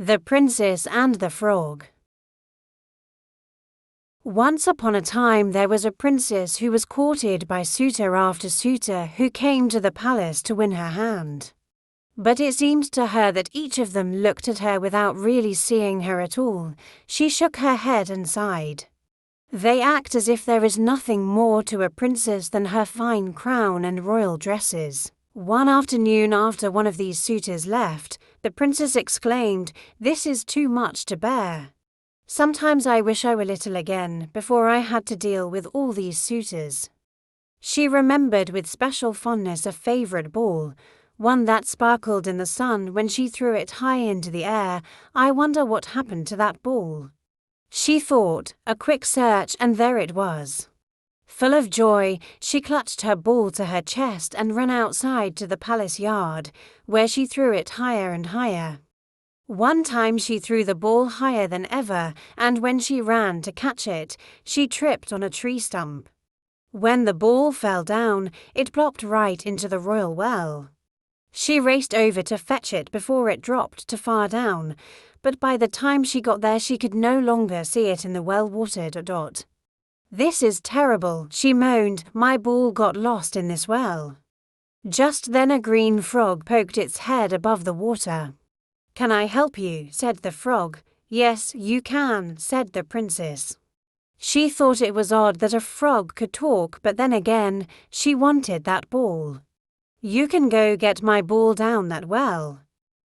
The Princess and the Frog. Once upon a time there was a princess who was courted by suitor after suitor who came to the palace to win her hand. But it seemed to her that each of them looked at her without really seeing her at all. She shook her head and sighed. They act as if there is nothing more to a princess than her fine crown and royal dresses. One afternoon after one of these suitors left, the princess exclaimed, "This is too much to bear. Sometimes I wish I were little again, before I had to deal with all these suitors." She remembered with special fondness a favourite ball, one that sparkled in the sun when she threw it high into the air. I wonder what happened to that ball. She thought, a quick search, and there it was. Full of joy, she clutched her ball to her chest and ran outside to the palace yard, where she threw it higher and higher. One time she threw the ball higher than ever, and when she ran to catch it, she tripped on a tree stump. When the ball fell down, it plopped right into the royal well. She raced over to fetch it before it dropped too far down, but by the time she got there she could no longer see it in the well-watered dot. "This is terrible," she moaned, "my ball got lost in this well." Just then a green frog poked its head above the water. "Can I help you?" said the frog. "Yes, you can," said the princess. She thought it was odd that a frog could talk, but then again, she wanted that ball. "You can go get my ball down that well."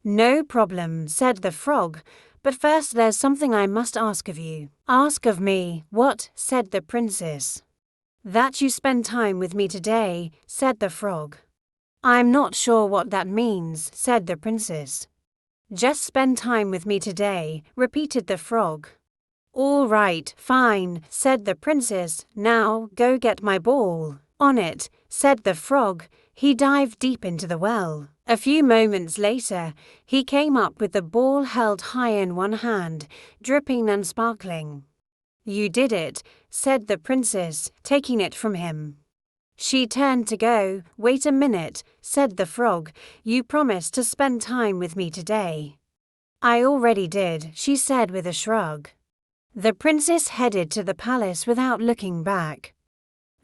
"No problem," said the frog, "but first there's something I must ask of you." "Ask of me, what?" said the princess. "That you spend time with me today," said the frog. "I'm not sure what that means," said the princess. "Just spend time with me today," repeated the frog. "All right, fine," said the princess. "Now go get my ball." "On it," said the frog. He dived deep into the well. A few moments later, he came up with the ball held high in one hand, dripping and sparkling. "You did it," said the princess, taking it from him. She turned to go. "Wait a minute," said the frog. "You promised to spend time with me today." "I already did," she said with a shrug. The princess headed to the palace without looking back.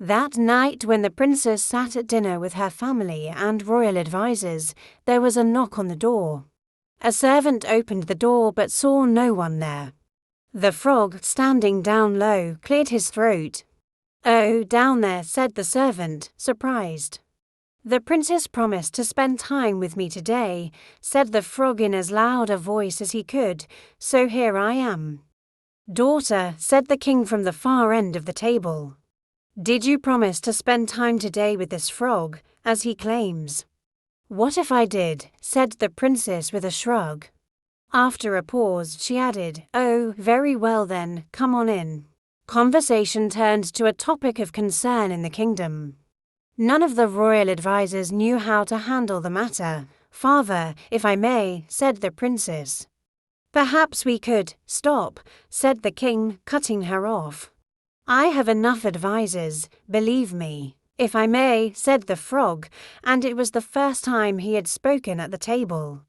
That night, when the princess sat at dinner with her family and royal advisers, there was a knock on the door. A servant opened the door but saw no one there. The frog, standing down low, cleared his throat. "Oh, down there," said the servant, surprised. "The princess promised to spend time with me today," said the frog in as loud a voice as he could, "so here I am." "Daughter," said the king from the far end of the table, "did you promise to spend time today with this frog, as he claims?" "What if I did?" said the princess with a shrug. After a pause, she added, "Oh, very well then, come on in." Conversation turned to a topic of concern in the kingdom. None of the royal advisers knew how to handle the matter. "Father, if I may," said the princess. "Perhaps we could stop," said the king, cutting her off. "I have enough advisers, believe me." "If I may," said the frog, and it was the first time he had spoken at the table.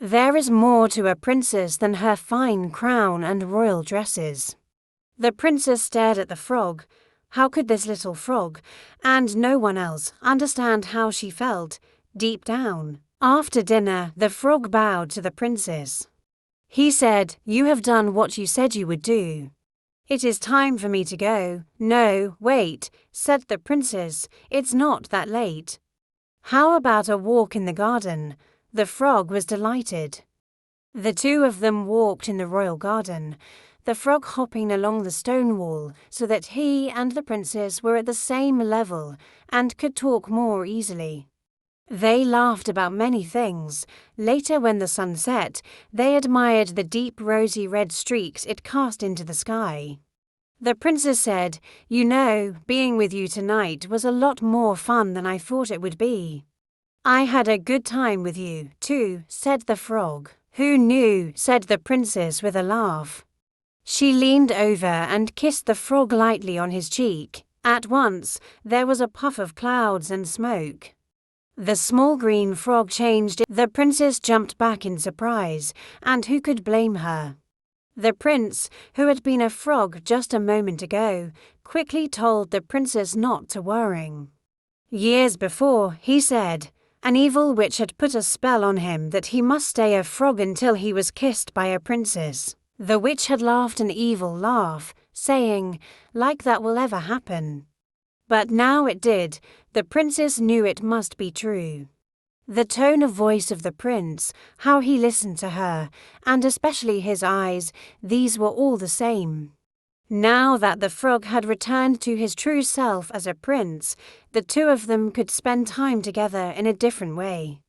"There is more to a princess than her fine crown and royal dresses." The princess stared at the frog. How could this little frog, and no one else, understand how she felt, deep down? After dinner, the frog bowed to the princess. He said, "You have done what you said you would do. It is time for me to go." "No, wait," said the princess. "It's not that late. How about a walk in the garden?" The frog was delighted. The two of them walked in the royal garden, the frog hopping along the stone wall so that he and the princess were at the same level and could talk more easily. They laughed about many things. Later, when the sun set, they admired the deep rosy red streaks it cast into the sky. The princess said, "You know, being with you tonight was a lot more fun than I thought it would be." "I had a good time with you, too," said the frog. "Who knew?" said the princess with a laugh. She leaned over and kissed the frog lightly on his cheek. At once, there was a puff of clouds and smoke. The small green frog changed. The princess jumped back in surprise, and who could blame her? The prince, who had been a frog just a moment ago, quickly told the princess not to worry. Years before, he said, an evil witch had put a spell on him that he must stay a frog until he was kissed by a princess. The witch had laughed an evil laugh, saying, "Like that will ever happen." But now it did. The princess knew it must be true. The tone of voice of the prince, how he listened to her, and especially his eyes, these were all the same. Now that the frog had returned to his true self as a prince, the two of them could spend time together in a different way.